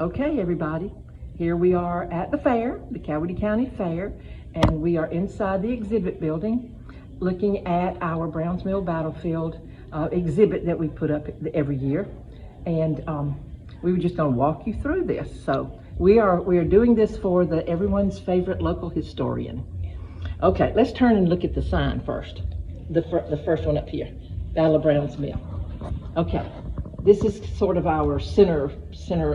Okay, everybody, here we are at the fair, the Coweta County Fair, and we are inside the exhibit building looking at our Browns Mill Battlefield exhibit that we put up every year. And we were just going to walk you through this. So we are doing this for everyone's favorite local historian. Okay, let's turn and look at the sign first. The first one up here, Battle of Browns Mill. Okay, this is sort of our center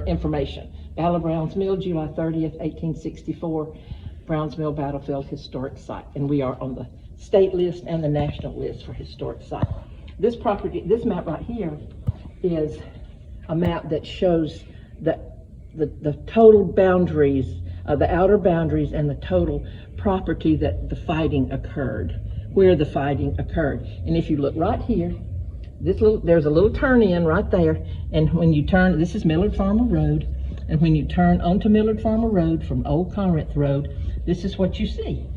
information. Battle of Browns Mill, July 30th, 1864, Browns Mill Battlefield Historic Site. And we are on the state list and the national list for historic site. This map right here is a map that shows the total boundaries, the outer boundaries and the total property that the fighting occurred, where the fighting occurred. And if you look right here, there's a little turn in right there, and when you turn, this is Millard Farmer Road, and when you turn onto Millard Farmer Road from Old Corinth Road, this is what you see.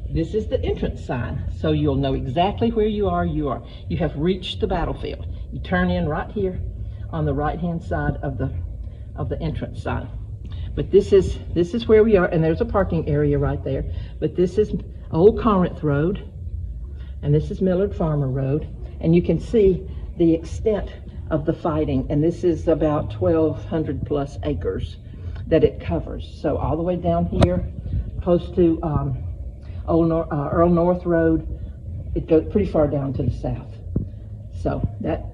This is the entrance sign, so you'll know exactly where you are. You have reached the battlefield. You turn in right here on the right-hand side of the entrance sign. But this is where we are, and there's a parking area right there. But this is Old Corinth Road, and this is Millard Farmer Road, and you can see the extent of the fighting, and this is about 1,200 plus acres that it covers. So all the way down here, close to Earl North Road, it goes pretty far down to the south. So that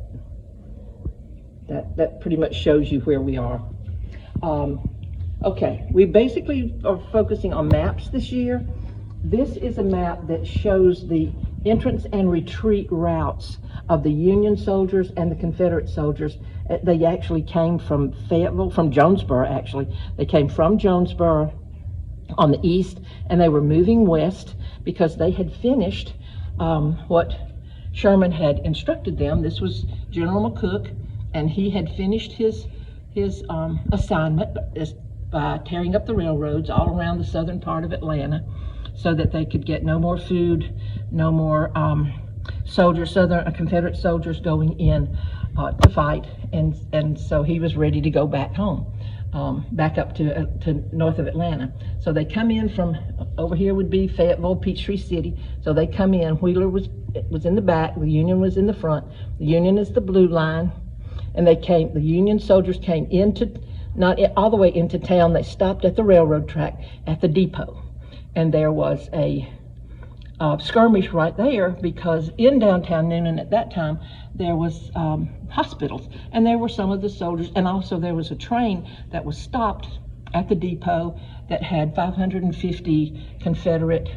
pretty much shows you where we are. Okay, we basically are focusing on maps this year. This is a map that shows the entrance and retreat routes of the Union soldiers and the Confederate soldiers. They actually came from Fayetteville, from Jonesboro actually. They came from Jonesboro on the east, and they were moving west because they had finished what Sherman had instructed them. This was General McCook, and he had finished his assignment by tearing up the railroads all around the southern part of Atlanta so that they could get no more food, no more Confederate soldiers going in to fight, and so he was ready to go back home, back up to north of Atlanta. So they come in from over here would be Fayetteville, Peachtree City. So they come in. Wheeler was in the back. The Union was in the front. The Union is the blue line, and the Union soldiers came not all the way into town. They stopped at the railroad track at the depot, and there was a skirmish right there because in downtown Newnan at that time there was hospitals, and there were some of the soldiers, and also there was a train that was stopped at the depot that had 550 Confederate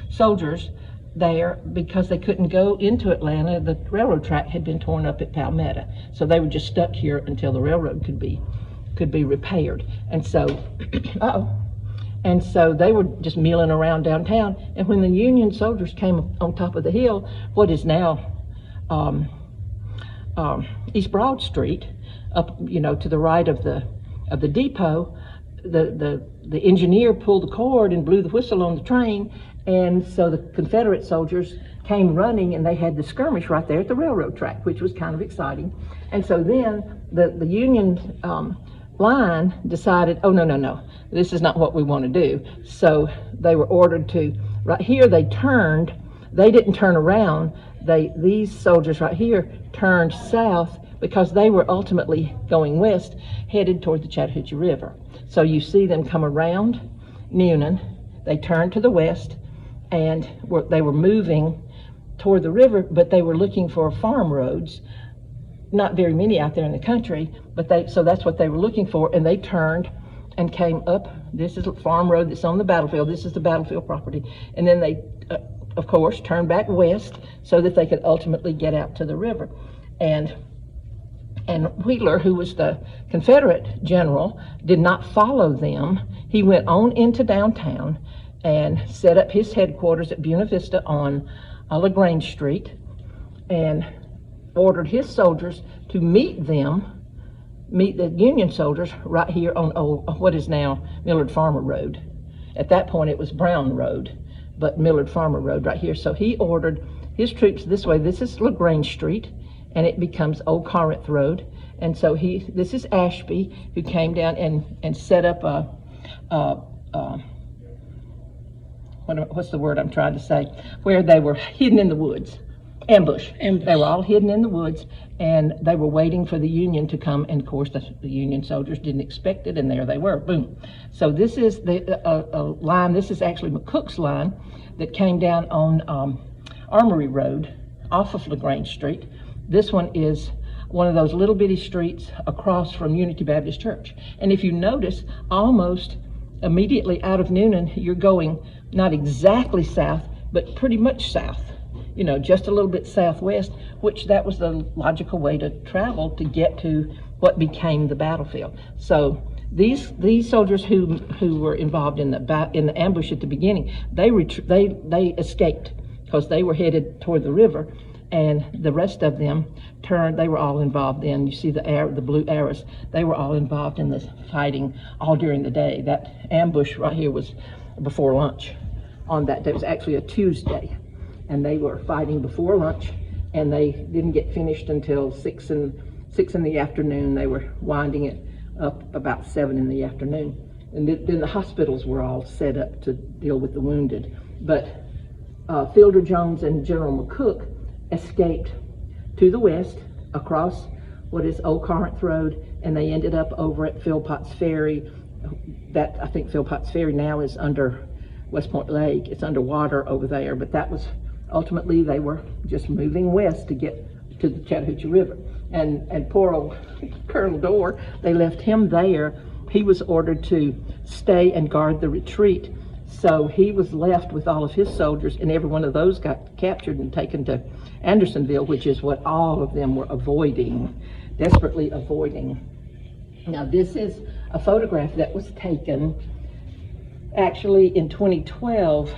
soldiers there because they couldn't go into Atlanta. The railroad track had been torn up at Palmetto, so they were just stuck here until the railroad could be repaired. And so and so they were just milling around downtown. And when the Union soldiers came on top of the hill, what is now East Broad Street, up to the right of the depot, the engineer pulled the cord and blew the whistle on the train, and so the Confederate soldiers came running, and they had the skirmish right there at the railroad track, which was kind of exciting. And so then the Union line decided, oh, no, this is not what we want to do. So they were ordered to, right here they turned. They didn't turn around. These soldiers right here turned south because they were ultimately going west, headed toward the Chattahoochee River. So you see them come around Newnan. They turned to the west, and they were moving toward the river, but they were looking for farm roads. Not very many out there in the country, so that's what they were looking for, and they turned and came up. This is a farm road that's on the battlefield. This is the battlefield property. And then they, of course, turned back west so that they could ultimately get out to the river. And Wheeler, who was the Confederate general, did not follow them. He went on into downtown and set up his headquarters at Buena Vista on LaGrange Street, and ordered his soldiers to meet the Union soldiers right here on what is now Millard Farmer Road. At that point it was Brown Road, but Millard Farmer Road right here. So he ordered his troops this way. This is LaGrange Street, and it becomes Old Corinth Road, And so this is Ashby, who came down and set up what's the word I'm trying to say, where they were hidden in the woods. Ambush. They were all hidden in the woods, and they were waiting for the Union to come, and of course the Union soldiers didn't expect it, and there they were, boom. So this is the line, this is actually McCook's line that came down on Armory Road off of LaGrange Street. This one is one of those little bitty streets across from Unity Baptist Church. And if you notice, almost immediately out of Noonan, you're going not exactly south, but pretty much south. You know, just a little bit southwest, which that was the logical way to travel to get to what became the battlefield. So these soldiers who were involved in the ambush at the beginning, they escaped because they were headed toward the river, and the rest of them turned. They were all involved in. You see the blue arrows. They were all involved in this fighting all during the day. That ambush right here was before lunch. On that day, it was actually a Tuesday, and they were fighting before lunch, and they didn't get finished until 6 in the afternoon. They were winding it up about 7 in the afternoon, and then the hospitals were all set up to deal with the wounded. But Fielder Jones and General McCook escaped to the west across what is Old Corinth Road, and they ended up over at Philpotts Ferry. That, I think Philpotts Ferry now is under West Point Lake. It's underwater over there, but that was ultimately, they were just moving west to get to the Chattahoochee River. And poor old Colonel Dorr, they left him there. He was ordered to stay and guard the retreat. So he was left with all of his soldiers, and every one of those got captured and taken to Andersonville, which is what all of them were avoiding, desperately avoiding. Now this is a photograph that was taken actually in 2012.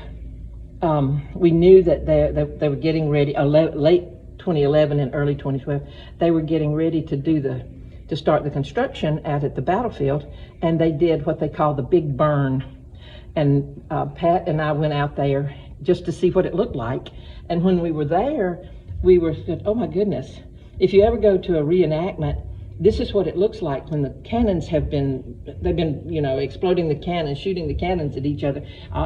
We knew that they were getting ready, late 2011 and early 2012, they were getting ready to start the construction out at the battlefield, and they did what they call the big burn. And Pat and I went out there just to see what it looked like. And when we were there, we were said, oh my goodness, if you ever go to a reenactment, this is what it looks like when the cannons they've been, you know, exploding the cannons, shooting the cannons at each other.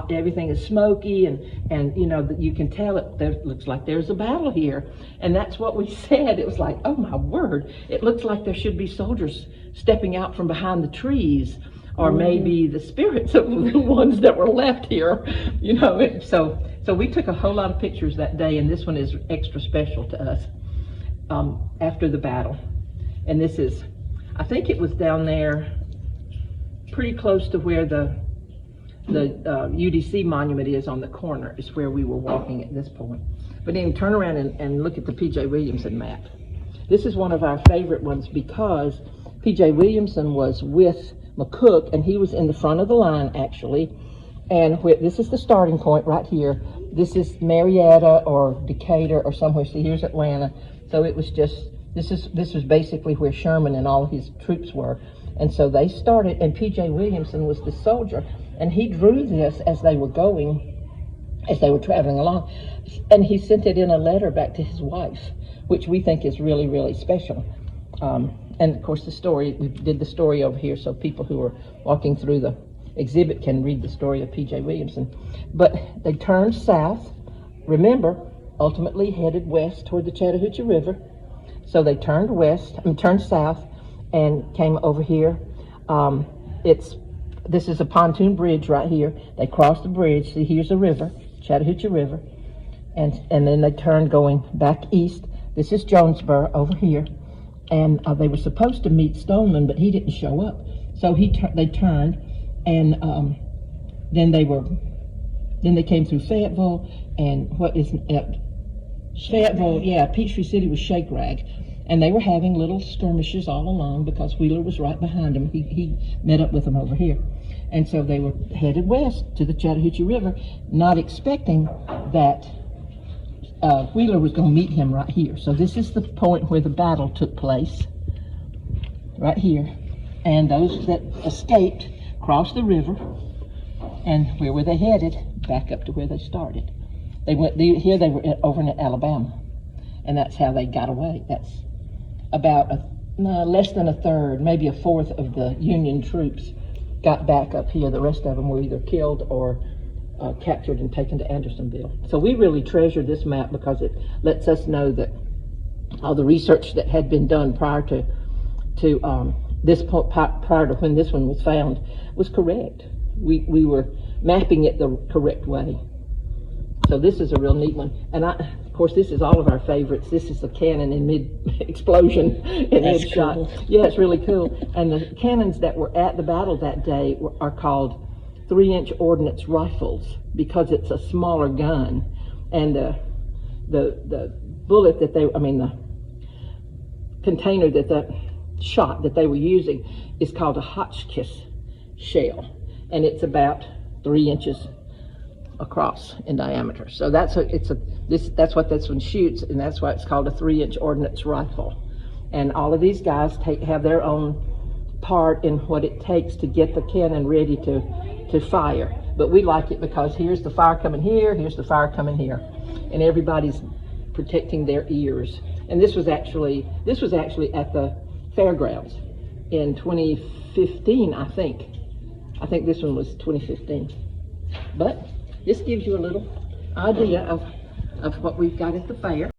Everything is smoky, and you know, you can tell it looks like there's a battle here. And that's what we said. It was like, oh my word, it looks like there should be soldiers stepping out from behind the trees, or maybe the spirits of the little ones that were left here, you know. So we took a whole lot of pictures that day, and this one is extra special to us after the battle. And this is, I think it was down there pretty close to where the UDC monument is on the corner, is where we were walking at this point. But then turn around and look at the P.J. Williamson map. This is one of our favorite ones because P.J. Williamson was with McCook, and he was in the front of the line actually. And this is the starting point right here. This is Marietta or Decatur or somewhere. See, here's Atlanta. So it was just, this was basically where Sherman and all his troops were. And so they started, and P.J. Williamson was the soldier, and he drew this as they were going, as they were traveling along. And he sent it in a letter back to his wife, which we think is really, really special. And of course the story, we did the story over here so people who are walking through the exhibit can read the story of P.J. Williamson. But they turned south, remember, ultimately headed west toward the Chattahoochee River. So they turned turned south and came over here. This is a pontoon bridge right here. They crossed the bridge. See, here's the river, Chattahoochee River. And then they turned going back east. This is Jonesboro over here. And they were supposed to meet Stoneman, but he didn't show up. So they turned, and then they came through Fayetteville, and Fayetteville, yeah, Peachtree City was Shake Rag, and they were having little skirmishes all along because Wheeler was right behind them. He met up with them over here. And so they were headed west to the Chattahoochee River, not expecting that Wheeler was going to meet him right here. So this is the point where the battle took place, right here. And those that escaped crossed the river, and where were they headed? Back up to where they started. They were over in Alabama, and that's how they got away. That's about less than a third, maybe a fourth of the Union troops got back up here. The rest of them were either killed or captured and taken to Andersonville. So we really treasure this map because it lets us know that all the research that had been done prior to this point, prior to when this one was found, was correct. We were mapping it the correct way. So this is a real neat one. And of course, this is all of our favorites. This is the cannon in mid-explosion and headshot. Cool. Yeah, it's really cool. And the cannons that were at the battle that day are called 3-inch ordnance rifles because it's a smaller gun. And the bullet that the container that shot that they were using is called a Hotchkiss shell. And it's about 3 inches across in diameter. So that's what this one shoots, and that's why it's called a 3-inch ordnance rifle. And all of these guys have their own part in what it takes to get the cannon ready to fire. But we like it because here's the fire coming here, here's the fire coming here, and everybody's protecting their ears. And this was actually at the fairgrounds in 2015, I think. I think this one was 2015. But this gives you a little idea of what we've got at the fair.